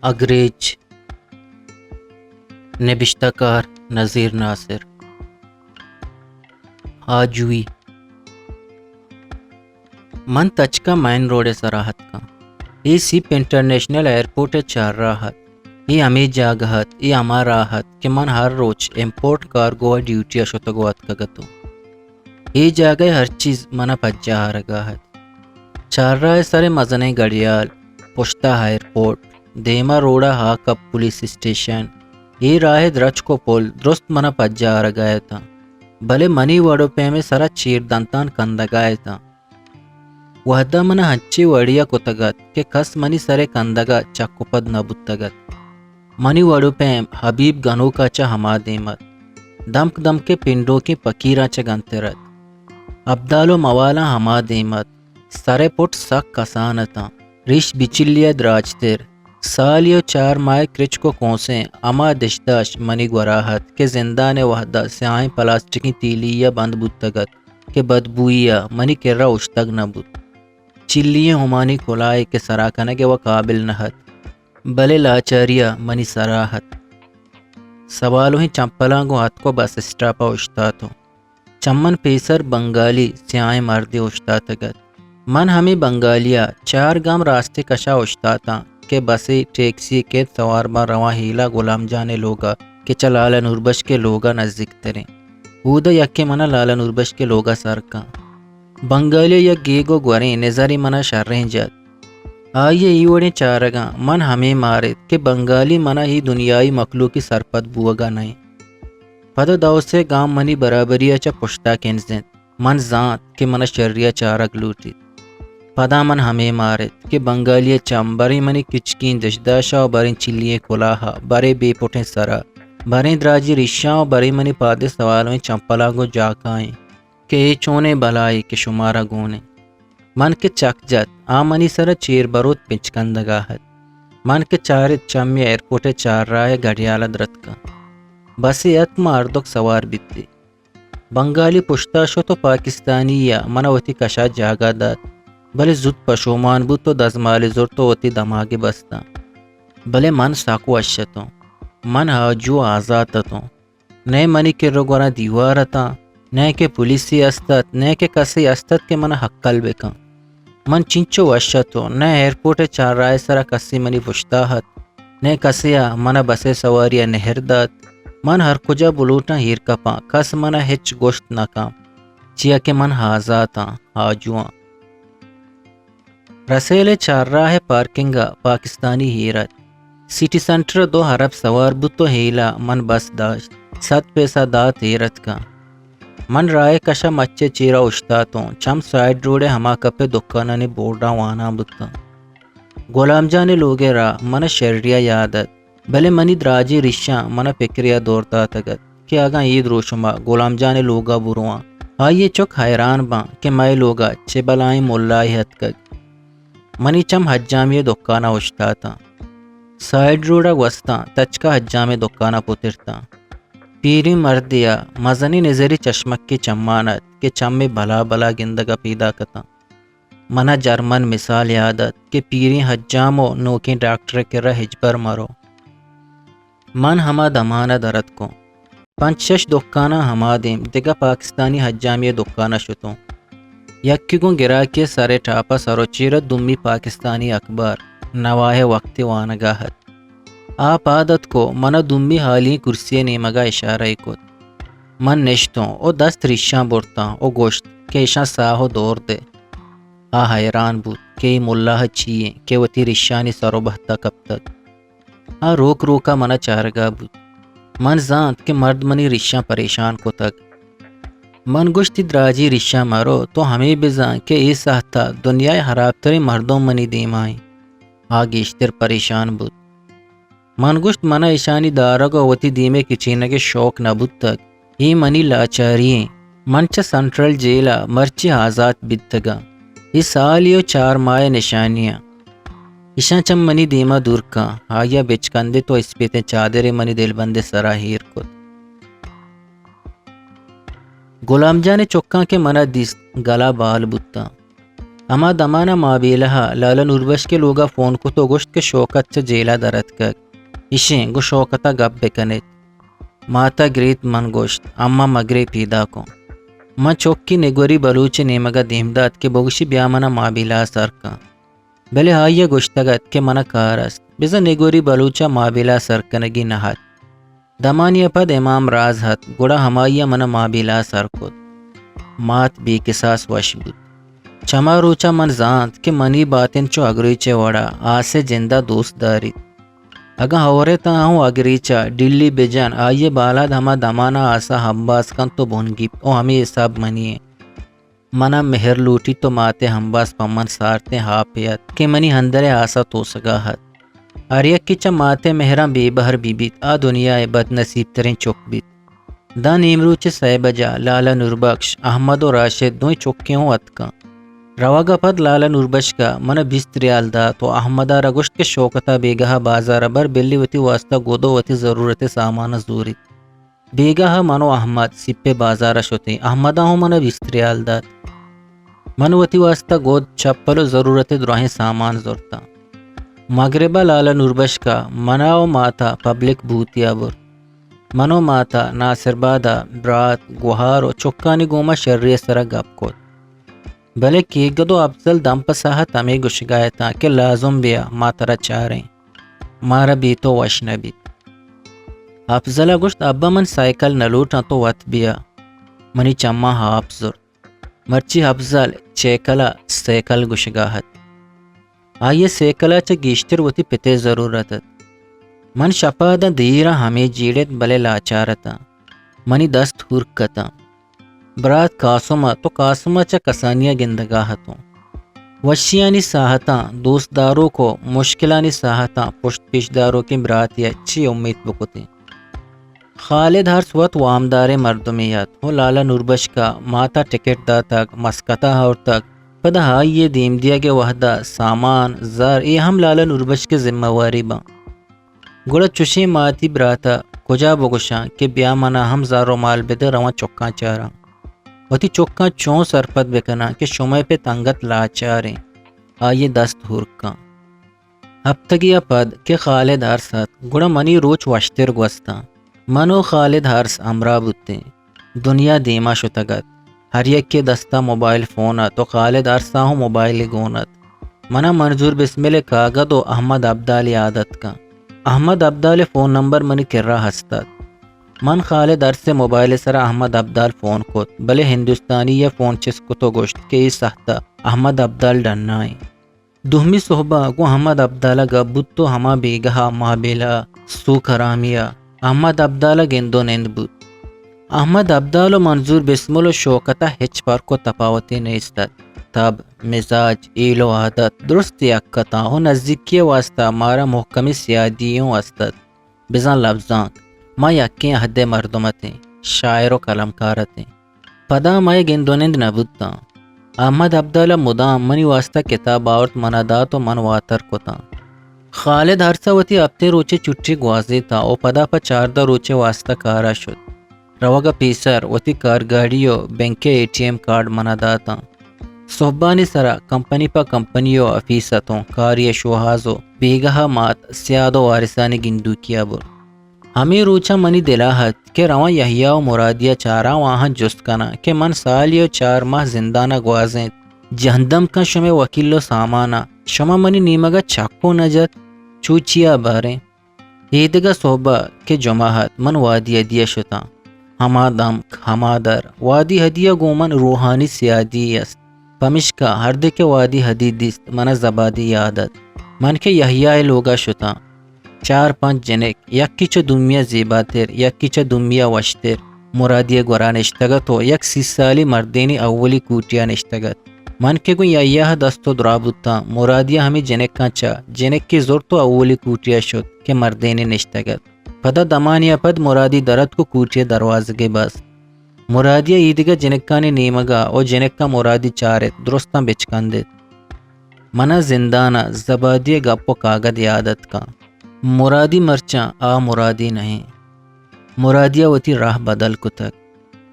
اگریج نبشتہ کار نذیر ناصر آجوی من تچکا main road سراحت کا یہ سیپ انٹرنیشنل ایئرپورٹ چار راحت یہ ہمیں جاگہت یہ ہما راحت کہ من ہر روز امپورٹ کارگو ڈیوٹی اشتگوات کا گتو یہ جاگہ ہر چیز منا پجا رگاہت چار راہ سر مزنے گڑیال پشتا ایئرپورٹ دیما روڑا ہا کب پولیس اسٹیشن یہ راہ درچ کو پول درست منا پجا رگایا تھا بھلے منی وڑو پہ میں سرا چیر دنتان کندگائے تھا وحدہ منا ہنچی وڑیا کو تگت کہ کس منی سرے کندگا چکو پد نبوت تگت منی وڑو پہ حبیب گنو کا چا ہما دیمت دمک دم کے پنڈوں کی پکیرا چا گنترت ابدالو موالا ہما دیمت سرے پٹ سک کسانتا ریش بچلیا دراجتر سالیو چار مائے کرچ کو کونسیں اما دشداش منی گوراہت کہ زندان وحدہ سیاہیں پلاسٹکی تیلیہ بند بودتگت کہ بدبوئیا منی کرہ اشتگ نبود چلیے ہمانی کھلائے کہ سراکنگے و قابل نہت بلے لاچاریا منی سراحت سوالوں ہی چمپلانگو ہاتھ کو بس اسٹاپا اشتاتو چمن پیسر بنگالی سیاہیں مردی اشتاتگت من ہمیں بنگالیا چار گام راستے کشا اشتاتا کہ بسی ٹیکسی کے سوار با رواں ہیلا غلام جانے لوگا کہ چا لالا نوربش کے لوگا نزدیک تریں اودا یکی منا لالا نوربش کے لوگا سرکا بنگالی یا گیگو گوریں نظری منا شرریں جات آئیے ایوڑیں چارگا من ہمیں مارت کہ بنگالی منا ہی دنیای مخلوقی سرپت بوگا نہیں پدا داو سے گام منی برابریا چا پشتا کنزن من زانت کہ منا شرریہ چارگ لوٹی پدا من ہمیں مارت کہ بنگالی چم بری منی کچکین دشداشا و برین چلیے کلاہا برے بے پٹیں سرا برین دراجی رشاں و بری منی پادے سوالویں چمپلاگو جاکائیں کہ اے چونے بلائی کہ شمارا گونے من کے چک جت آمنی سرا چیر بروت پنچکندگاہت من کے چارت چمی ایئرپورٹ چار رائے گھڑیالا درت کا بسی ات ماردک سوار بیتی بنگالی پشتا شو تو پاکستانی یا منا وتی کشا جاگا داد بھلے زود پشومان بود تو دزمال زور تو وتی دماغی بستا بھلے من ساکو اشتوں من ہاجو آزادتوں نئے منی کے رگورا دیوارتا نئے کے پولیسی استت نئے کے کسی استت کے من حقل بکا من چنچو اشتوں نئے ایئرپورٹ چار رائے سرا کسی منی پشتاحت نئے کسیا من بسے سواریا نہر داد من ہر کجا بلوٹا ہیر کپا کس من ہچ گوشت ناکام چیا کہ من ہازاتا ہاجواں رسیلے چار راہ پارکنگا پاکستانی ہیرت سٹی سنٹر دو حرب سوار بتو ہیلا من بس داشت 7 پیسہ دات ہیرت کا من رائے کشا مچے چیرا اشتاتوں چم سائڈ روڑے ہما کپے دکانانی بورڈا وانا بتا غلام جانے لوگے را من شرریہ یادت بھلے منی دراجی رشاں من پکریا دورتا تگت کہ آگا عید روشما غلام جانے لوگا برواں آئیے چک حیران باں کہ میں لوگا چے بلائیں مولائی حد کگ منی چم حجامی دکانا اشتاتا سائڈ روڑا وستا تچکا حجامی دکانا پترتا پیری مردیا مزنی نظری چشمک کی چمانت کہ چم میں بھلا بھلا گندگا پیدا کتا منا جرمن مثال یادت کہ پیری حجامو نوکی ڈاکٹر کے رہ ہجبر مرو من ہما دمانا درد کو 5-6 دکانا ہما دیم دگا پاکستانی حجامی دکانا شتوں یکی گون گرا کے سرے ٹاپا سرو چیرت دمی پاکستانی اخبار نواہ وقت وانگاہت آپ عادت کو منا دمی حالی کرسی نیمگا اشارہ کت من نشتوں او دست رشاں برتا او گوشت کہ ایشاں ساہو دور دے حیران بود کہ ملاح چیئے کہ وتی رشانی سرو بہتا کب تک روک روکا منا چارگا بود من زانت کہ مرد منی رشاں پریشان کو تک من گشتی دراجی رشاں مرو تو ہمیں بزان کہ ای سہتا دنیای حرابتری مردوں منی دیمائیں آگیشتر پریشان بود من گشت منا ایشانی دارگا وتی دیمے کچینگے شوق نبود تک ای منی لاچاریں منچ سنٹرل جیلا مرچی آزاد بدتگا ای سالیو 4 مائے نشانیاں ایشان چم منی دیما دور کا آیا بچکندے تو اس پیتے چادر منی دل بندے سرا ہیر کت غلام جانے چکاں کے منا دیس گلا بال بتا اما دمانا مابیلہا لالا نوربش کے لوگا فون کو تو گوشت کے شوکت سے جیلا درد کک اشیں گو شوکتا گپ بکنیت ماتا گریت من گوشت اما مگری پیدا کو من چوکی نگوری بلوچ نیمگا دیمداد کے بوگشی بیامنا مابیلا سرکا بلے آئیے گوشتگت کے من کار است بزا نگوری بلوچا مابیلا سرکنگی نہت دمانی پد امام راز ہت گوڑا ہمائی من مابیلا سرکت مات بی کساس وش بود چما روچا من زانت کہ منی باتن چو اگریچے وڑا آسے جندہ دوست داری اگا ہورے تا ہوں اگریچا ڈلی بجان آئیے بالاد ہما دمانا آسا ہمباس کن تو بھونگی او ہمیں حساب منیے منا مہر لوٹی تو ماتے ہمباس پمن سارتے ہاپیت کہ منی ہندرے آسا تو سگاہت آریک کی چا ماتے مہران بے بہر بی بیت آ دنیا بد نصیب ترین چک بیت دا نیمروچ سہ بجا لالا نوربخش احمد و راشد دوئی چکیوں اتکا رواگا پد لالا نوربخش کا من 20 ریال دا تو احمدہ رگشت کے شوکتا بیگہ بازار بر بلی وتی واسطہ گودو وتی ضرورت سامان زوری بیگہ منو احمد سپے بازار شوتے احمدہ ہوں من 20 ریال داد من وتی واسطہ گود چپل ضرورت دراہیں سامان زورتا مغربہ لالا نوربخش کا منا و ماتا پبلک بھوتیا بر منو ماتا ناصر بادا برات گوہار و چکانی گوما شرری سرا گپ کو بلے کی گدو افضل دم پساہت ہمیں گشگایتا کہ لازم بیا ماترا چاریں مارا بھی تو وشن بھی افضل گشت ابا من سائیکل نلوٹا تو وط بیا منی چما ہاپ زر مرچی افضل چیکلا سیکل گشگاہت آئیے سیکلا چا گیشتر وتی پتے ضرورت من شپا دا دیرا ہمیں جیڑت بلے لاچارتا منی دست ہورکتا برات کاسوما تو کاسوما چا کسانیا گندگاہتوں وشیانی ساہتاں دوست داروں کو مشکلانی ساہتاں پشت پیشداروں کی براتی اچھی امید بکتے خالد ہر سوت وامدار مردمیت ہو لالا نوربخش کا ماتا ٹکٹ دا تک مسکتا ہور تک پدا یہ دیم دیا کے وحدہ سامان زار یہ ہم لالا نوربخش کے ذمہ واری با گوڑا چوشی ماتی براتا کجا بگوشاں کہ بیا منا ہم زارو مال بدے رواں چکاں چاراں وتی چکاں چون سرپت بکنا کہ شمع پہ تنگت لاچاریں آئیے دست ہورکاں اب تگیا پد کہ خالد ہرسات گوڑا منی روچ وشتر گوستا منو خالد ہرس امرا بوتے دنیا دیما شتگت ہر یک کے دستا موبائل فونت تو خالد ہرسا ہوں موبائل گونت منا منظور بسمل کاغد و احمد عبدال عادت کا احمد عبدال فون نمبر منی کرا ہستت من خالد سے موبائل سرا احمد عبدال فون کت بلے ہندوستانی یہ فون چس کتو گوشت کے سختا احمد عبدال ڈنائیں دہمی صحبہ کو احمد عبدالہ گبت تو ہما بیگہ محبیلا سو کرامیا احمد عبدالہ گندو نند بود احمد عبدال و منظور بسمل و شوکتا ہچ پر کو تفاوتی نیستد تب مزاج ایل و عادت درست یکتا ہو نزدیکی واسطہ مارا محکمی سیادیوں استد بزن لفظاں ما یکیں حد مردمتیں شاعر و کلمکارتیں پدا مائے گندونند نبودتا احمد عبداللہ مدام منی واسطہ کتاب آورت منادات و منواتر کتا خالد ہرسا وتی ابتے روچے چٹھی گوازی تا او پدا پا 14 روچے واسطہ کارا شد روگا پیسر وتی کارگاڑیو بینک ATM کارڈ مناداتا صحبانی سرا کمپنی پا کمپنیو افیستوں کاری شوہازو بیگہ مات سیادو وارثانی گندو کیا بر ہمیں روچا منی دلاحت کہ رواں یحییٰ و مرادیہ چارا وہاں جست کنا کہ من سالیو 4 ماہ زندانہ گوازیں جہندم کا شمع وکیلو سامانا شمع منی نیمگا چاکو نجت چوچیا باریں ایدگا صحبہ کہ جماعت من وادی ہدیہ شتا ہما دمک ہما در وادی ہدیہ گومن روحانی سیادی است پمشکا ہر دے کے وادی حدیدیست من زبادی عادت من کے یحییٰ لوگا شتا 4-5 جنک یکی چا دنیا زیباتر یکی چا دنیا وشتر مرادی گورا نشتگت و یک 30 سالی مردینی اولی کوٹیا نشتگت من کے گو یحییٰ دستو درابوتا مرادیہ ہمیں جنک کانچا جنک کی زور تو اولی کوٹیا شد کہ مردینی نشتگت پدا دمانیا پد مرادی درد کو کوٹیا دروازگے بس مرادیہ ایدگا جنکانی نیمگا او جنک کا مرادی چارت درستاں بچکندت منا زندانا زبادی گپو کاغد عادت کا مرادی مرچاں آ مرادی نہیں مرادیہ وتی راہ بدل کو تک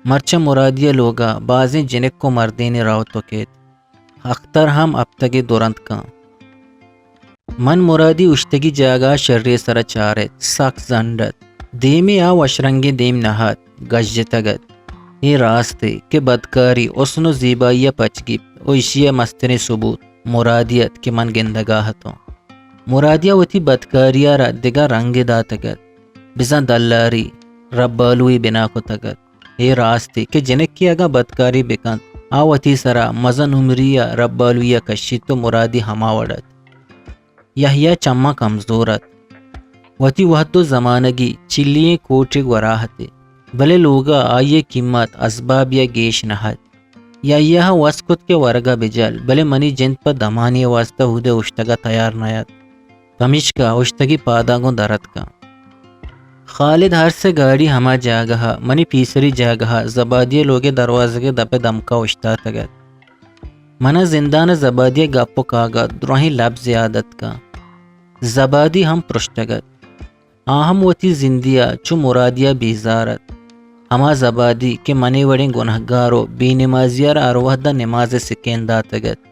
مرچا مرادیہ لوگا بازیں جنک کو مردین راو تو کیت اختر ہم ابتگی دورند کا من مرادی اشتگی جاگا شرری سر چارت ساک زندت دیمی آ وشرنگی دیم نہات گجتگت یہ راستے کہ بدکاری اسن و زیبائی پچگی اوشی مستن ثبوت مرادیت کہ من گندگاہتوں مرادیہ وتی بدکاریہ را دگا رنگ داتگت بزن دلاری ربالوی بنا کو تگت یہ راستے کہ جنک کی اگا بدکاری بکن آوتی سرا مزن عمریہ ربالویہ کشی تو مرادی ہما وڑت یحییٰ چمہ کمزورت وتی وحد و زمانگی چلیے کوٹی وراہتے بلے لوگا آئیے قیمت اسباب یا گیش نہت یا یہ وسکت کے ورگا بجل بلے منی جند پر دمانی واسطہ ہودے اشتگا تیار نیت کمیش کا اشتگی پاداغوں درد کا خالد ہر سے گاڑی ہما جاگہا منی پیسری جاگہا زبادی لوگے دروازے کے دپے دمکا اشتا تگت منا زندان زبادی گپو کاگا دروہی لب زیادت کا زبادی ہم پرشتگت آہم وتی زندیا چو مرادیہ بیزارت ہما زبادی کے منی وڑیں گنہگارو بی نمازیار اروہدہ نماز سکین داتگت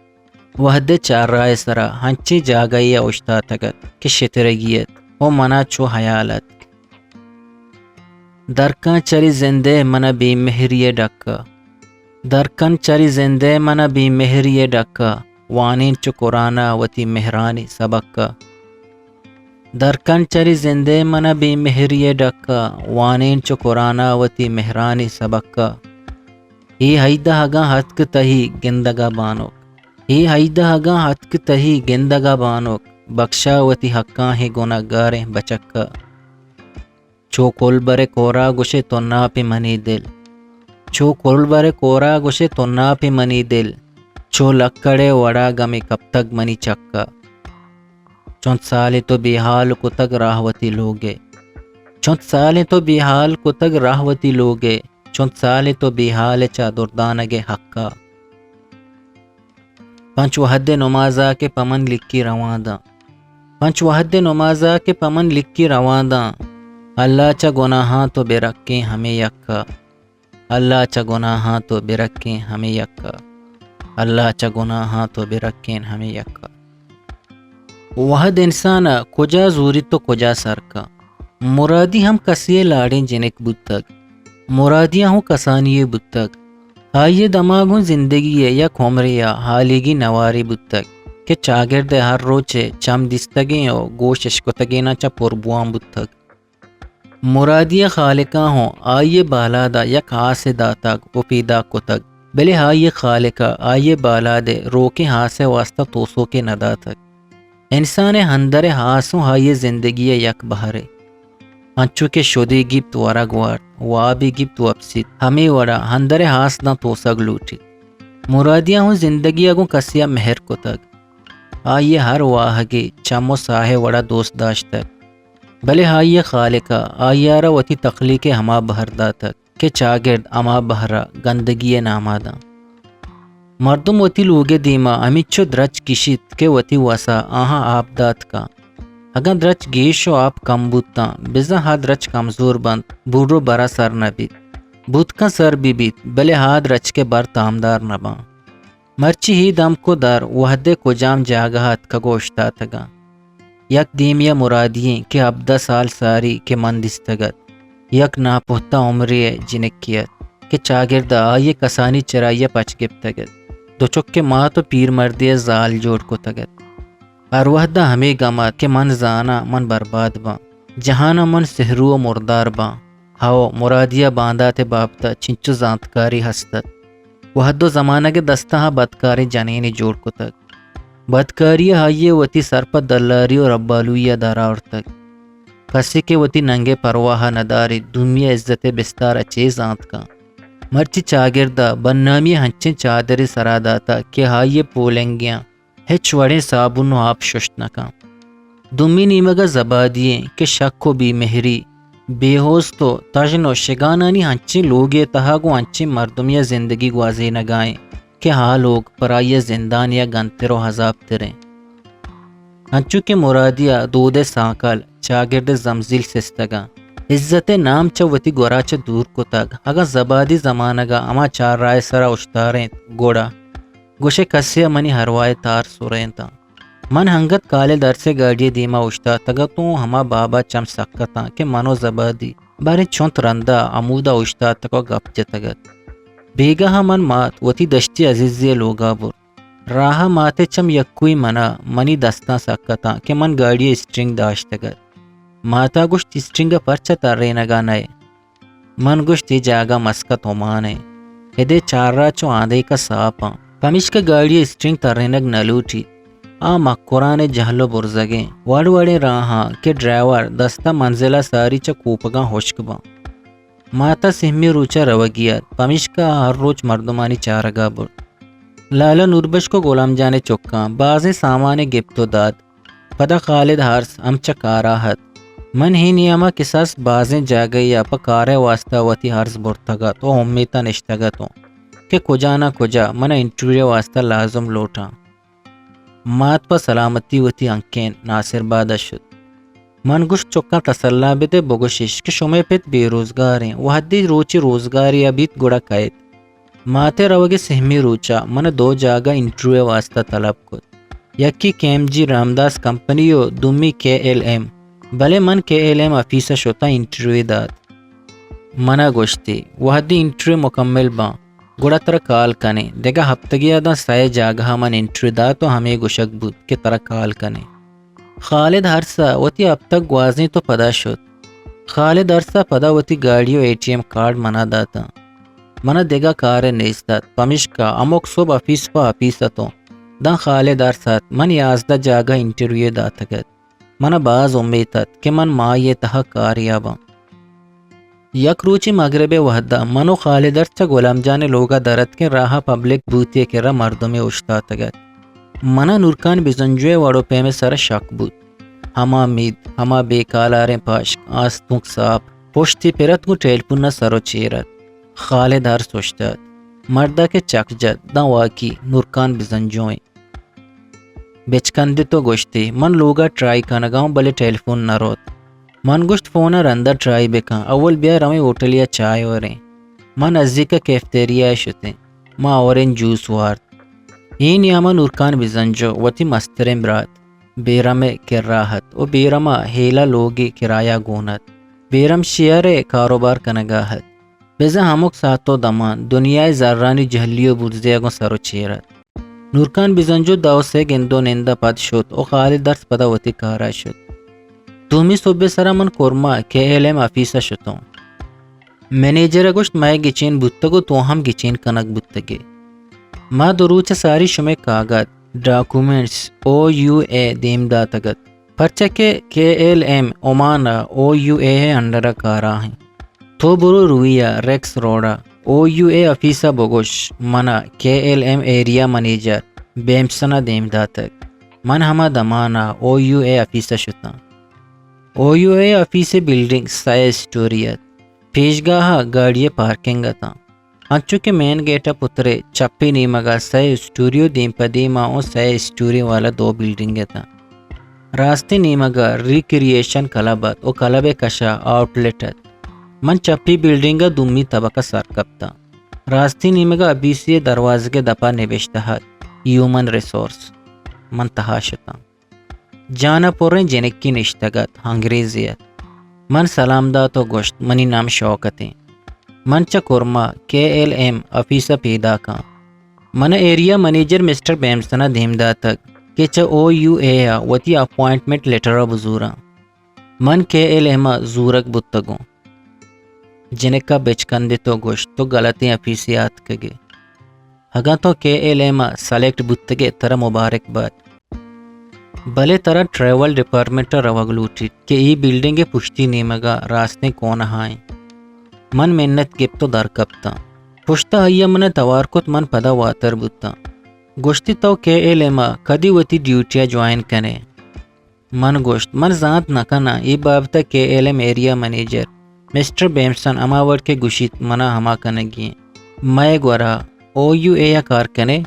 وحد چار رائے سرا ہنچی جاگئی اشتا تگت کہ شترگیت و منا چو حیالت درکن چری زندے منا بی مہری ڈکا درکن چری زندے منا بی مہری ڈکا وانین چو قرآنہ وتی مہرانی سبق کا درکن چری زندے منا بی مہری ڈکا وانین چو قرآنہ وتی مہرانی سبق کا ہی حیدہ ہگا ہتک تہی گندگا بانوک ہی حیدہ ہگا ہتک تہی گندگا بانوک بخشا وتی حقاں ہی گناہ گاریں بچکا چو کل برے کورا گوشے تونا پی منی دل چو کل برے کورا گوشے تونا پی منی دل چو لکڑے وڑا گمی کب تک منی چکا چونت سالے تو بیحال کو تک راہوتی لوگے چونت سالے تو بیحال کو تک راہوتی لوگے چونت سالے تو بیحال چا دردانگے حقا پنچ وحد نمازا کے پمن لکھی رواندہ پنچ وحد نمازا کے پمن لکھی رواندہ اللہ چا گناہاں تو بے رکھیں ہمیں یکا اللہ چا گناہاں تو بے رکھیں ہمیں یکا اللہ چا گناہاں تو بے رکھیں ہمیں یکا وحد انسانا کجا زوری تو کجا سر کا مرادی ہم کسیے لاڑیں جنک بودتک مرادیاں ہوں کسانیے بودتک آئیے دماغ ہوں زندگی ہے یا کھومریا حالیگی نواری بودتک کہ چاگرد ہر روچے چم دستگیں او گوشش کتگینا چا پربوان بودتک مرادیہ خالقاں ہوں آئیے بالا دا یک ہاسے داتک وپیدا کتک بلے آئیے خالقہ آئیے بالا دے روکے ہاسے واسطہ توسو کے ندا تک انسان ہندر ہاسوں آئیے زندگی یک بہرے انچو کے شدی گپت ورگ وار وابی گپت وپسید ہمیں وڑا ہندر ہاس نہ توسگ لوٹی مرادیہ ہوں زندگی اگوں کسیا مہر کتک آئیے ہر واہگے چمو ساہے وڑا دوست داشتک بلے آئیے خالقہ آئیارا وتی تخلیق ہما بہردا تک کہ چاگرد اما بہرا گندگی نامادا مردم وتی لوگے دیما امیچو درچ کشید کہ وتی وسا آہاں آپ دات کا اگر درچ گیشو آپ کم بودتا بزا ہا درچ کمزور بند بوڑو برا سر نبید بود کا سر بھی بیت بلے ہاد رچ کے بر تامدار نبا مرچی ہی دم کو در وحدے کو جام جاگہات کا گوشتا تگا یک دیمیا مرادییں کہ ابدہ سال ساری کے مندستگت یک ناپہتا عمری جنکیت کہ چاگردہ آئیے کسانی چرائیہ پچ گپ تگت دو چک کے ماں تو پیر مردی زال جوڑ کو تگت اروہدہ ہمیں گمات کہ من زانا من برباد باں جہانا من سہرو و مردار باں ہاؤ مرادیہ باندھا تے بابتا چنچو زانتکاری ہستت وحد و زمانہ کے دستہ ہاں بدکاری جنینی جوڑ کو تک بدکاری آئیے وتی سرپت دلاری اور ربالویہ دارا اور تک کسی کے وتی ننگے پرواہ نداری دنیا عزت بستار اچے زانت کا مرچی چاگردہ بنامی ہنچیں چادر سراداتا کہ آئیے پولنگیاں ہچ وڑے صابن و آپ ششتنکا دمی نیمگا زبادییں کہ شک و بی مہری بے ہوس تو تجن و شگانانی ہنچیں لوگے تہاگو ہنچیں مردمیہ زندگی گوازی نگائیں کہ ہاں لوگ پرائیہ زندان یا گنتر و حذاب تریں ہنچو کے مرادیہ دودے سانکال چاگرد زمزیل سستگا عزت نام چوتی گورا چ دور کو تگ اگا زبادی زمانگا اما چار رائے سرا اشتاریں گوڑا گوشے کسیا منی ہروائے تار سورین تا من ہنگت کالے در سے گاڑی دیما اشتا تگا تو ہما بابا چم سکتا کہ منو زبادی بارے چونت رندا عمودا اشتا تکو گپ جتگت بیگا من مات وتی دشتی عزیزی لوگا بر راہ ماتے چم یکوی منا منی دستا سکتا کہ من گاڑی اسٹرنگ داشتگت ماتا گوشت اسٹرنگ پرچا ترینگا نئے من گوشتی جاگا مسکت ہومانے ہدے چارا چو آندے کا ساپا پمیش کا گاڑی اسٹرنگ ترینگ نلوٹی آ مکورانے جہلو برزگیں وڑ وڑے راہاں کہ ڈرائیور دستا منزلہ ساری چا کوپگاں ہوشکباں ماتا سہمی روچا روگیات پمیش کا ہر روچ مردمانی چارگا بر لالا نوربش کو غلام جانے چکاں بازے سامانے گپتو داد پدا خالد ہارس امچا کاراہت من ہی نیاما کساس بازیں جا گئی یا پا کارے واسطہ وتی ہارس برتگا تو امیتا نشتگا تو کہ کجا نہ کجا من انٹرویو واسطہ لازم لوٹا مات پا سلامتی وتی انکین ناصر بادہ شد من گوشت چکا تسلا بیتے بگوشش کہ شمے پیت بے روزگاریں وحدی روچی روزگاری ابیت گڑا کائت ماتے روگے سہمی روچا من دو جاگا انٹرویو واسطہ طلب کت یکی کیم جی رامداس کمپنیو دومی KLM بلے من KLM آفیسہ شوتا انٹرویو داد منا گوشتی وحدی انٹرویو مکمل باں گوڑا ترہ کال کنے دیگا ہفتگی دا سائے جاگہ من انٹرویو دا تو ہمیں گوشک بود کہ ترہ کال کنے خالد ہرسا وتی اب تک گوازیں تو پدا شد خالد ہرسا پدا وتی گاڑیو ATM کارڈ منا داتا منا دیگا کار نیستاد پمش کا اموک صوب آفیس پا آفیسا تو دا خالد ہرسات من یازدہ جاگہ انٹرویو داتگت منا باز امیتت کہ من ما یہ تہا کاریابا یک روچی مغرب وحدہ منو خالد ہرسا غلام جانے لوگا درد کے راہ پبلک بوتی کے را مردمی اشتاتگت منا نورکان بزنجوے وڑو پے میں سر شک بود ہما مید ہما بے کالاریں پاشک آستونک صاحب پوشتی پیرت گو ٹیلپونا سرو چیرت خالد ہر سوچتت مردہ کے چک جد دا واقعی نورکان بزنجوئیں بچکندی تو گوشتی من لوگا ٹرائی کنگاؤں بلے ٹیلیفون نہ روت من گوشت فونا رندہ ٹرائی بکاں اول بیا رویں ہوٹلیا چائے وریں من ازیکا کیفتیریا شتیں ما اورین جوس وارد این یاما نورکان بزنجو وتی مسترم برات بیرم کراہت و بیرما ہیلا لوگی کرایہ گونت بیرم شیار کاروبار کنگاہت بیزا ہموک ساتو دمان دنیای زرانی جہلیو برزیگو سرو چیرت نورکان بزنجو داو سے گندو نندہ پد شد و خالد درس پدا وتی کارا شد دومی صبح سرا من کورما KLM آفیسا شتوں مینیجر گوشت مائے گچین بودتگو تو ہم گچین کنک بودتگے ما دروچ ساری شمے کاغذ ڈاکومنٹس OUA دیم داتگت پرچہ کے KLM اومانا OUA انڈر کارا ہیں تو برو رویا ریکس روڈا OUA آفیسا بگوش منا KLM ایریا منیجر بیمسنا دیم داتک من ہما دمانا OUA آفیسا شتا OUA آفیس بلڈنگ سائے اسٹوریت پیشگاہ گاڑی پارکنگ تا انچو کے مین گیٹا پترے چپی نیمگا سائے اسٹوریو دیم پدیما او سائے اسٹوری والا دو بلڈنگ تا راستے نیمگا ریکریشن کلبت او کلب کشا آؤٹلیٹت من چپی بلڈنگا دومی طبقہ سرکبتا راستی نیمگا ابیسی دروازے کے دپا نوشتہت ہیومن ریسورس من تحاشتا جانا پوریں جنکی نشتگت انگریزیت من سلام دا تو گوشت منی نام شوکتیں من چا کورما KLM آفیسا پیدا کا من ایریا منیجر مسٹر بیمسنا دھیم دا تک کہ چا OUA وتی اپوائنٹمنٹ لیٹر بزورا من KLM زورک بتگو جنکا بچکندی تو گوشت تو غلطی آفیسیات کگے ہگا تو KLM سلیکٹ بتگے ترہ مبارک بات بلے ترہ ٹریول ڈپارٹمنٹ روگلوٹی کہ ای بلڈنگ پشتی نیمگا راستے کون ہائیں من منت گپ تو در کبتا پشتا ہیا من توار کت من پدا واتر بتا گوشتی تو KLM کدی وتی ڈیوٹیا جوائن کنے من گوشت من ذات نکنا ای بابتا KLM ایریا منیجر مسٹر بیمسن اماور کے گوشیت منا ہما کنگی میں گورا OUA کار کنے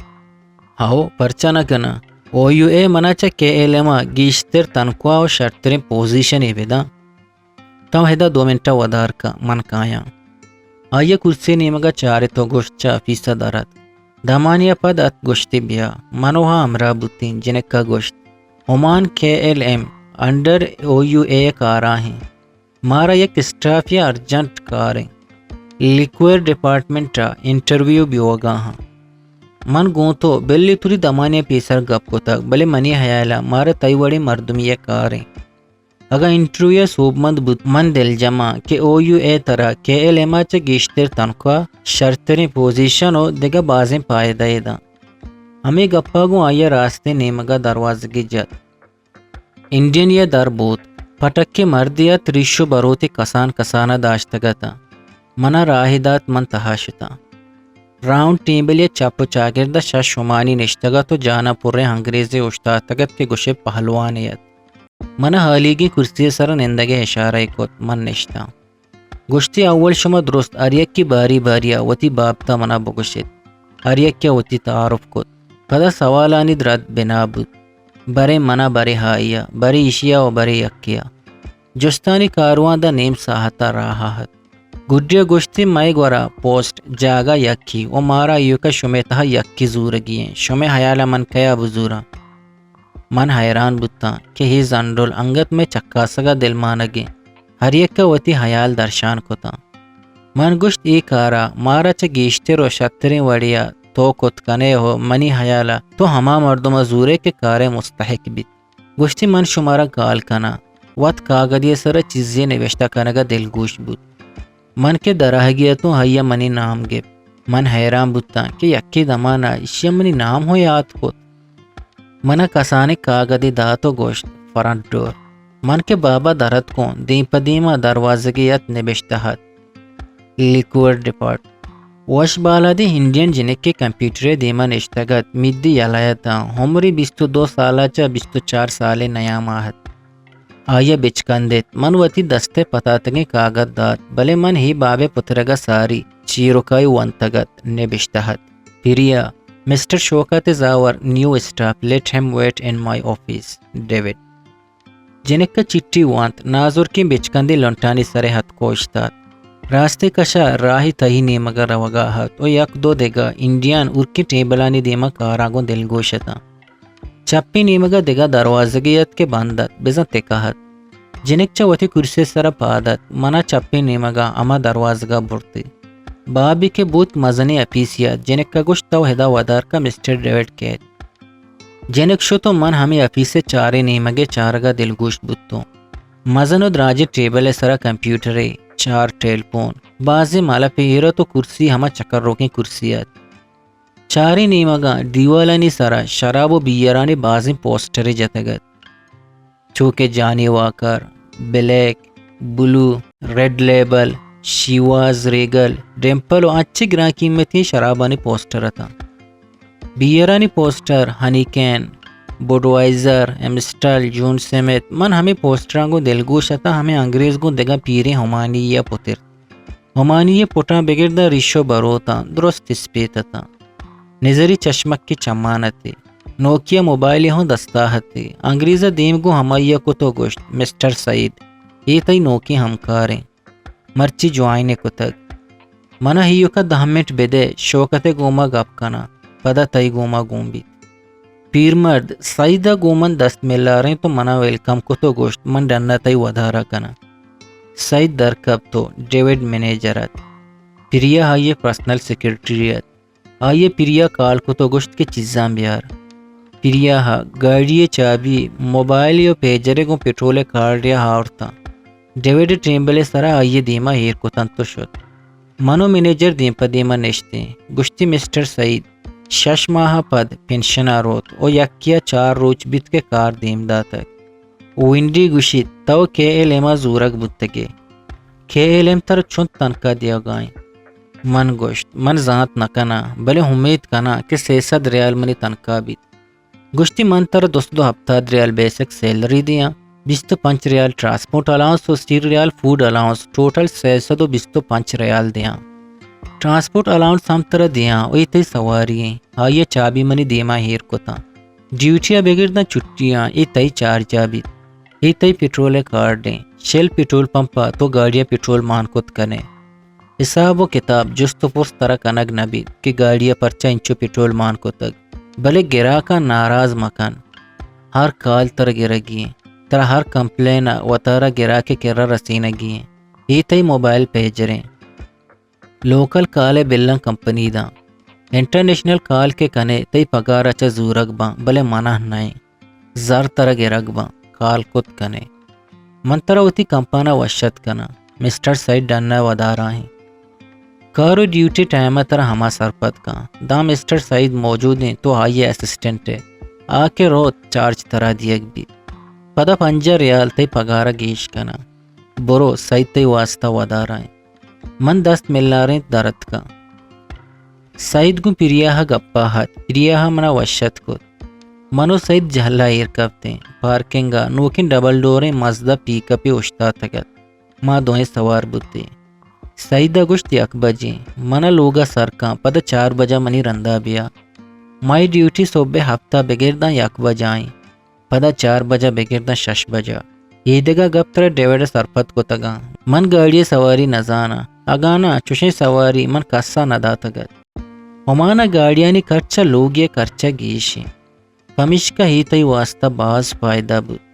ہاو پرچا نہ کنا OUA منا چا KLM گیشتر تنخواہ و شرطرین پوزیشن ایویدا تو ہدا 2 منٹا ودار کا من کایا آیا کرسی نیمگا چارے تو گوشت چا فیصد دارت دمانیہ پد ات گوشتی بیا منوہا امرا بوتین جنکا گوشت عمان KLM انڈر OUA کارا ہیں مارا یک اسٹافیا ارجنٹ کاریں لیکوئر ڈپارٹمنٹ انٹرویو بھی ہوگا ہاں من گوں تو بلی توری دمانیہ پیسر گپ کو تک بلے منی حیالا مارا تئی وڑی مردمیہ کاریں اگا انٹرویو سوب مند بود من دل جمع کہ OUA طرح KLM چا گیشتر تنخواہ شرطریں پوزیشن و دیگا بازیں پائے دے دا ہمیں گپا گو آیا راستے نیمگا دروازگی جت انڈین یا در بود پٹک کے مردیا تریشو بروتی کسان کسانہ داشتگا تا منا راہدات من تحاشتا راؤنڈ ٹیبل یا چاپو چاگردہ شاہ شمانی نشتگا تو جانا پورے انگریزی اشتاتگت کے گوشے پہلوانیت منا حالیگی کرسی سر نندگے اشارہ کت من نشتا گوشتی اول شما درست اریک کی باری باریا وتی بابتا منا بگوشت اریک کیا وتی تعارف کت پدا سوالانی درد بنا بود برے منا برے ہائیا برے اشیا و برے یکیا جستانی کاروان دا نیم ساہتا راہت گڈیا گوشتی مائی گورا پوسٹ جاگا یکی و مارا یوکا شمی تہا یکی زورگی شمی حیالا من کیا بزورا من حیران بودتا کہ ہی زنڈول انگت میں چکاسگا دل مانگے ہر یک کا وتی حیال درشان کتا من گوشت ای کارا مارا چا گیشتر و شترین وڑیا تو کت کنے ہو منی حیالا تو ہما مردم زورے کے کارے مستحق بیت گوشتی من شمارا گال کنا وات کاغدی سر چیزی نوشتہ کنگا دل گوش بود من کے دراہ گیا تو حیا منی نام گے من حیران بودتا کہ یکی دمانا اشیا منی نام ہو یاد کت منا کسانے کاغدی داتو گوشت فرنٹ ڈور من کے بابا درد کو دیم پدیما دروازگیت نبشتہت لیکور ڈپارٹ وش بالا دی انڈین جنک کے کمپیوٹر دیما نشتگت میدی یلایتا ہمری 22 سالہ چا 24 سالے نیا ماہت آیا بچکندت من وتی دستے پتاتگی کاغد دات بلے من ہی بابے پترگا ساری چیروکائی ونتگت نبشتہت پریا mister Shaukat Zawar new staff let him wait in my office David جنک کا چٹی وانت نازور کی بچکندی لنٹانی سرے ہت کوشتات راستے کشا راہی تہی نیمگا روگا ہت و یک دو دیگا انڈین ارکی ٹیبلانی دیما کاراگو دل گوشتا چپی نیمگا دیگا دروازگیت کے بندت بزن تکاہت جنک چا وتی کرسی سر پادت منا چپی نیمگا اما دروازگا برتی بابی کے بوت مزنی اپیسیات جنک کا گوشت تو ہدا ودار کا مسٹر ڈیوڈ کیت جنک شو تو من ہمیں اپیسے چارے نیمگے چارگا دل گوشت بوتو مزن و دراجی ٹیبل سرا کمپیوٹرے 4 ٹیلفون بازی مالا پیرا تو کرسی ہما چکر روکی کرسیات چاری نیمگا دیوالانی سرا شراب و بیرانی بازی پوسٹری جتگت چوکے جانی واکر بلیک بلو ریڈ لیبل شیواز ریگل ڈیمپل و اچھی گران قیمتی شرابانی پوسٹر تھا بیرانی پوسٹر ہنیکین بوڈوائزر ایمسٹل جون سمیت من ہمیں پوسٹران کو دلگوش تھا ہمیں انگریز کو دگا پیرے ہمانی یا پتر ہمانی پٹا بگرد ریشو بروتا درست اسپیتا تھا نظری چشمک کی چمانتے نوکیا موبائل ہوں دستاہتے انگریز دیم کو ہمایا کو تو گوشت مسٹر سعید یہ تئی نوکی ہمکاریں مرچی جوائنے کو تک منا ہیو کا 10 منٹ بدے شوکتے گوما گپ کنا پدا تئی گوما گومبی پیر مرد سعیدہ گومن دست ملا رہے تو منا ویلکم کو تو گوشت من ڈننا تئی ودھارا کنا سعید در کب تو ڈیوڈ مینیجرت پریا ہائیے پرسنل سیکرٹریت آئیے پریا کال کو تو گوشت کے چیزاں بیار پریا ہا گاڑی چابی موبائل یا پیجرے کو پیٹرول کارڈیا ہاورتا ڈیوڈ ٹیمبلے سرا آئیے دیما ہیر کو تنتو شد منو مینیجر دیم پا دیما نشتے گشتی مسٹر سعید 6 ماہ پد پینشن آروت او یکیا 4 روچ بیت کے کار دیم دا تک وینڈی گوشید تو KLM زورک بودتگے KLM تر چون تنکا دیا گائیں من گوشت من ذات نکنا بلے امید کنا کہ 600 ریال منی تنکا بیت گشتی من تر 200 ہفتہ ریال بیسک سیلری دیا 25 ریال ٹرانسپورٹ الاؤنس و 30 ریال فوڈ الاؤنس ٹوٹل 625 ریال دیا ٹرانسپورٹ الاؤنس ہم طرح دیا وہی تی سواری ہیں آئیے چابی منی دیما ہیر کو تا ڈیوٹیاں بگڑنا چھٹیاں ای تی 4 چابی ای تی پیٹرول کارڈ دیں شیل پیٹرول پمپا تو گاڑیاں پیٹرول مان کت کنے حساب و کتاب جست و پرس ترا کنگ نبید کہ گاڑی پرچا انچو پیٹرول مان کو تک بلے گرا کا ناراض مکان ہر کال تر گرگی ترا ہر کمپلین و ترا گرا کے کرا رسینگی یہ تی موبائل پیجریں لوکل کال بلن کمپنی دا انٹرنیشنل کال کے کنے تی پگارا چا زورگ با بلے منہ نائیں زر تر گرگ با کال کت کنے من ترا ہوتی کمپانا وشت کنا مسٹر سائڈ ڈننا ودارا ہیں کارو ڈیوٹی ٹائم تر ہما سرپت کا دا مسٹر سعید موجود ہیں تو آئیے اسسٹنٹ ہے آ کے رو چارج ترا دیگ بھی پدا 5 ریال تی پگارا گیش کنا برو سعید تی واسطہ ودارا ہیں من دست ملاریں درد کا سعید کو پریاہ گپا ہاتھ پریاہ منا وشت کو منو سعید جہلا ایر کبتے پارکنگا نوکن ڈبل ڈوریں مزدہ پیک اپی اشتا تگت ماں دوئیں سوار بودتے سعیدہ گشت 1 بجے منا لوگا سرکاں پدا 4 بجا منی رندہ بیا مائی ڈیوٹی صبح ہفتہ بگرداں 1 بجائیں پدا 4 بجا بگرداں 6 بجا یہ دگا گپ تر ڈیویڈ سرپت کو تگا من گاڑی سواری نزانا اگانا چوشیں سواری من کسا ندا تگت ہمانا گاڑیانی کرچا لوگ یہ کرچا گیشیں پمش کا ہی تی واسطہ باز فائدہ بود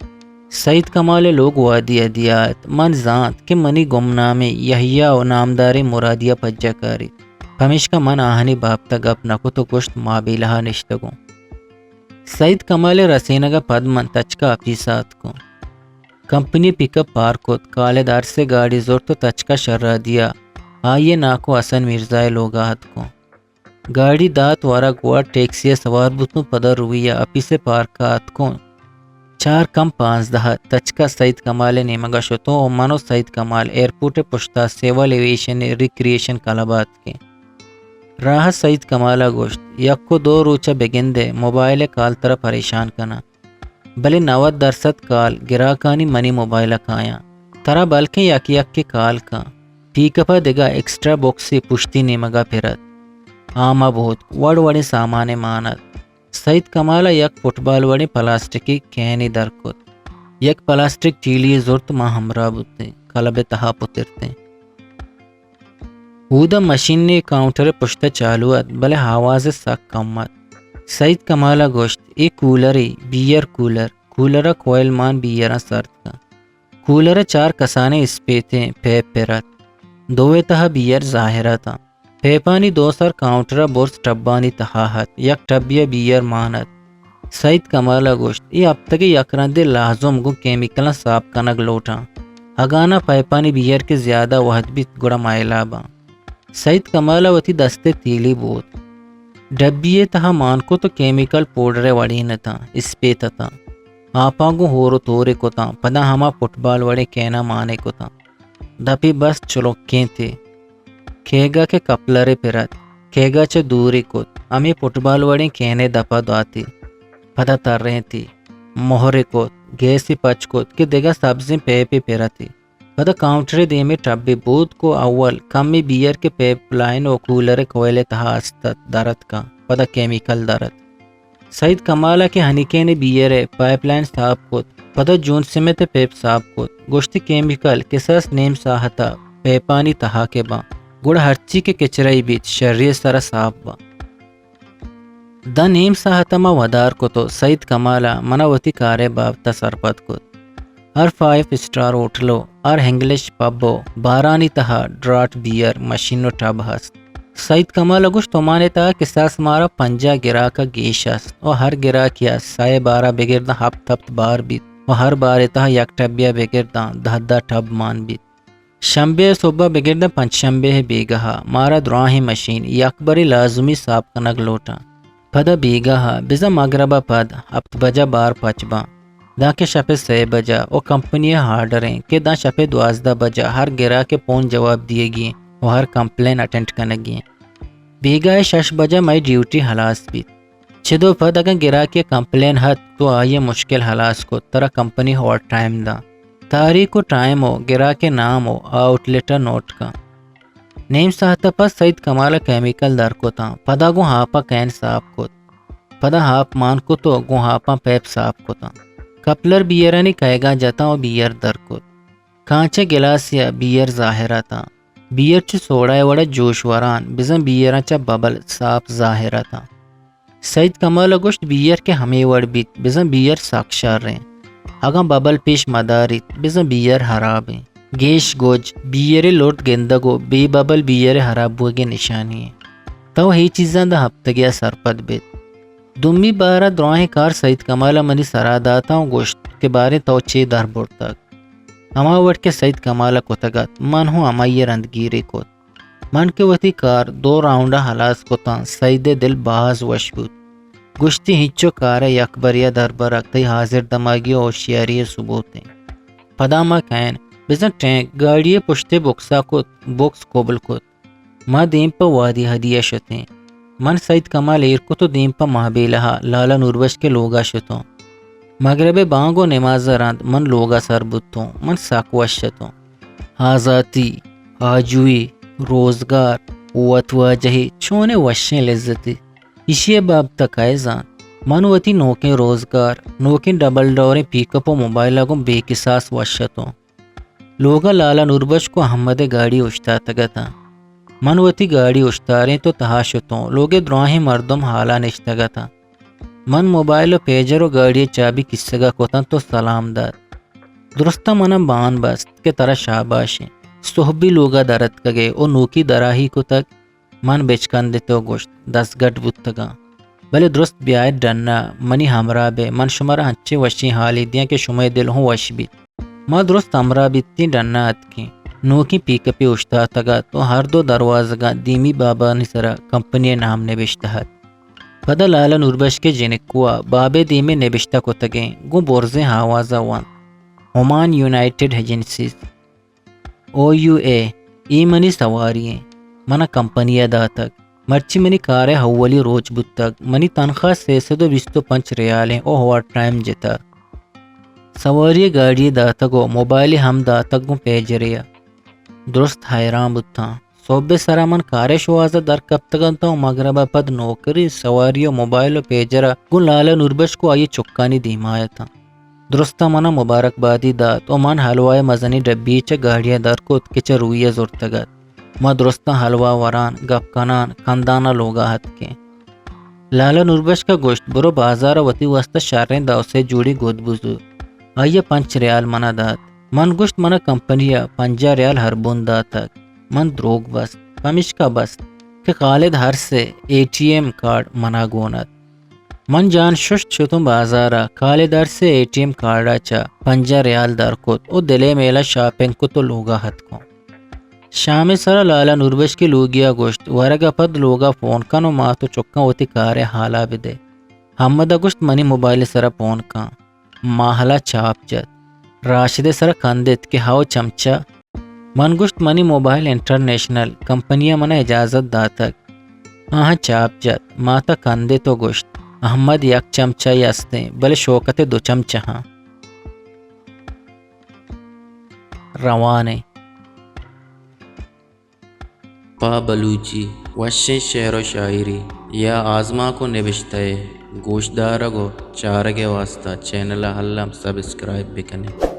سعید کمال لوگ وادی ادیات من ذات کہ منی گمنامے یحییٰ و نامدار مرادیہ پجا کاری پمش کا من آہنی بابتا گپ نکو تو گشت مابیلہا نشتگو سعید کمال رسینگا پد من تچکا اپیسات کو کمپنی پک اپ پارکوت کالدار سے گاڑی زور تو تچکا شرع دیا آئیے ناکو حسن مرزائے لوگاہت کو گاڑی دات وارا گوار ٹیکسی سوار بتنو پدر رویہ اپی سے پارکات کو 4 کم 15 تچکا سعید کمال نیمگا شتو و منو سعید کمال ایئرپورٹ پشتا سیول ایویشن ریکریشن کلبات کے راہ سعید کمالا گوشت یک کو 2 روچہ بگندے موبائل کال ترہ پریشان کنا بلے 90% کال گراکانی منی موبائل کایا ترہ بلکہ یک کے کال کا پیک اپا دگا ایکسٹرا باکسی پشتی نیمگا پھرت آما بہت وڑ وڑی سامان مانت سعید کمالا یک فٹ بال وڑی پلاسٹکی کینی درکت یک پلاسٹک ٹیلی زورت ماں ہمراہ بودتے کلب تہا پترتے اودا مشین نے کاؤنٹر پشتا چالوات بلے حواز سک کمت سعید کمالا گوشت ای کولری بیئر کولرہ کوئل مان بیئرہ سرد کا کولرہ 4 کسانے اسپیتے پیپ پیرت دوے تہا بیئر ظاہرہ تھا پیپانی 2 سر کاؤنٹرہ بورس ٹبانی تہاہت یک ٹبیہ بیئر مانت سعید کمالا گوشت ای اب تک یکرندے لحظوں گو کیمیکلہ صاف کنگ لوٹا اگانا پیپانی بیئر کے زیادہ وحد بھی گڑا مائلہ با سعید کمالا وتی دستے تیلی بوت ڈبیے تہا مان کو تو کیمیکل پوڈرے وڑی نتا اسپیتا تا آپا گو ہورو تورے کو تا پدا ہما فٹ بال وڑے کینا مانے کو تا دپی بس چلوکیں تھے کھیگا کے کپلرے پیرت کھیگا چے دوری کت امی فٹ بال وڑیں کہنے دپا دواتی پدا تر رہی تھی مہرے کت گیسی پچ کت کہ دیگا سبزیں پیپی پیرتی پدا کاؤنٹر دے میں ٹبی بود کو اول کمی بیئر کے پیپ لائن و کولر کوئلے تہا استت درد کا پدا کیمیکل درد سعید کمالا کے ہنکے نے بیئر پائپ لائن صاف کت پدا جون سمیت پیپ صاف کت گوشتی کیمیکل کساس نیم ساہتا پیپانی تہا کے با گوڑ ہرچی کے کچرائی بیچ شریع سر صاف با دا نیم ساہتا ما ودار کو تو سعید کمالا مناوتی کارے بابتا سرپت کو ہر 5 اسٹار ہوٹلو ہر انگلش پبو بارانی تہا ڈراٹ بیئر مشینو ٹب ہست سعید کمالا گوشت تومانے تہا کساس مارا 50 گرا کا گیش ہست اور ہر گرا کیا سائے 12 بگردہ ہفت ہفت بار بیت اور ہر بارے تہا یک ٹبیا بگردہ 10 ٹب مان بیت شنبے صبح بگردہ 5 شنبے بیگہا مارا دراہی مشین یک بری لازمی صاف کنگ لوٹا پدا بیگہا بزا مغربہ پد 7 بجا بار پچبا دا کے شپے 6 بجا او کمپنی ہارڈریں کہ دا شپے 12 بجا ہر گرا کے پون جواب دیے گئے اور ہر کمپلین اٹینڈ کنگی بیگہ 6 بجا مائی ڈیوٹی حلاس بیت چھدو پد اگر گرا کے کمپلین حد تو آئیے مشکل حلاس کو ترہ کمپنی ہور ٹائم دا تاریخ و ٹائم ہو گرا کے نام ہو آؤٹ لیٹر نوٹ کا نیم ساہتا پس سعید کمالا کیمیکل در کو تا پدا گو ہاپا کین صاف کو پدا ہاپ مان کو تو گو ہاپا پیپ صاف کو تا کپلر بیئرانی کہے گا جتا و بیئر در کو کانچے گلاس یا بیئر ظاہرہ تا بیئر چ سوڑا وڑا جوش وران بزن بیئر چا ببل صاف ظاہرہ تھا. سعید کمال گوشت بیئر کے ہمیں وڑ بیت بزن بیئر ساکشار رہیں. اگاں ببل پیش مداریت بزن بیئر حراب ہیں. گیش گوج بیئر لوٹ گندگو بے ببل بیئر حراب ہوگے نشانی ہے. تو ہی چیزاں دا ہفتہ گیا سرپد بیت. دمی بارہ دراہیں کار سعید کمال منی سرا داتا ہوں گوشت کے بارے تو چے در بڑ تک. اما وٹ کے سعید کمال کو تگت من ہوں اما یہ رندگیری کو. من کے وتی کار 2 راؤنڈا حلاس کو تان سعید دل باز وش بود. گشتی ہچو کار یکبریا دربر اکتی حاضر دماغی ہوشیاری ثبوت ہیں. پداما کین بزن ٹینک گاڑی پشتے بکسا کو بکس کوبل کو ماں دیم پا وادی ہدیہ شتیں. من سعید کمال ایر کو تو دیم پا محبیلہا لالا نوربش کے لوگا شتوں. مغرب بانگو نماز راند من لوگا سر بتوں من ساکوش شتوں. آزاتی آجوئی روزگار قوت واجہی چھونے وشیں لذتی اسی باب تک آئے زان. من وتی نوکیں روزگار نوکیں ڈبل ڈوریں پیک اپ و موبائل اگوں بے کساس وشتوں. لوگا لالا نوربش کو احمد گاڑی اشتا تگتا. من وتی گاڑی اشتاریں تو تحاشتوں لوگے دراہیں مردم حالا نشتگا تھا. من موبائل و پیجر و گاڑی چابی کسگا کوتن تو سلام داد. درستہ منم بان بست کے طرح شاباشیں صحبی لوگا درد کگے او نوکی دراہی کو تک من بچکن دیتے و گوشت 10 گٹ بودتگا. بلے درست بیائے ڈننا منی ہمراہ بے من شمارا ہنچے وشیں حالی دیاں کہ شمائے دل ہوں وش بیت. ما درست ہمراہ بیتی ڈننا اتکیں نوکی پیک پی اشتا تگا تو ہر 2 دروازگاں دیمی بابا نسرا کمپنی نام نبشتہت. پدا لالا نوربش کے جنکوا بابے دیمے نبشتہ کو تگیں گو بورزیں ہاوازہ وان عمان یونائٹڈ ایجنسیز OUA ای منی سوارییں منا کمپنی دا تک مرچی منی کار حوالی روچ بود تک منی تنخواہ 325 ریالیں او ہوا ٹائم جتا. سواری گاڑی دا تگو موبائل ہم دا تگو پیجریا. درست حیران بودتا صوبے سرا من کارش وازہ در کب تگنتا ہوں مغربہ پد نوکری سواری و موبائل و پیجرا گن لالا نوربش کو آئی چکانی دیمایا تھا. درستہ منا مبارک بادی دات و من حلوائے مزنی ڈبی چا گاڑیاں در کو اتکچا رویہ زورتگت. ما درستہ حلوہ وران گپ کنان کندانا لوگا ہت کے. لالا نوربش کا گوشت برو بازار وتی وسط شاریں داو سے جوڑی گود بزو آئیے 5 ریال منا دات. من گوشت منا کمپنیا 50 ریال ہر بون دا تک. من دروگ بست پمش کا بست کہ خالد ہر سے ATM کارڈ منا گونت. من جان ششت شتوں بازارا خالد ہر سے ATM کارڈا چا 50 ریال در کت او دلے میلا شاپنگ کو تو لوگا ہت کو. شام سرا لالا نوربش کی لوگیا گوشت ورگا پد لوگا فون کنو ما تو چکا ہوتی کارے حالا بدے. حمدہ گوشت منی موبائل سرا فون کان ماہلا چاپ جت راشد سرا کندت کہ ہاو چمچا. من گوشت منی موبائل انٹرنیشنل کمپنیا منا اجازت داتک آہاں چاپ جت ماتا کندے تو گوشت احمد 1 چمچا یستیں بلے شوکت 2 چمچا ہاں روانے. پا بلوچی وشیں شعر و شاعری یا آزما کو نبشتہ گوشدارگو چارگے واسطہ چینل حلم سبسکرائب بکنے.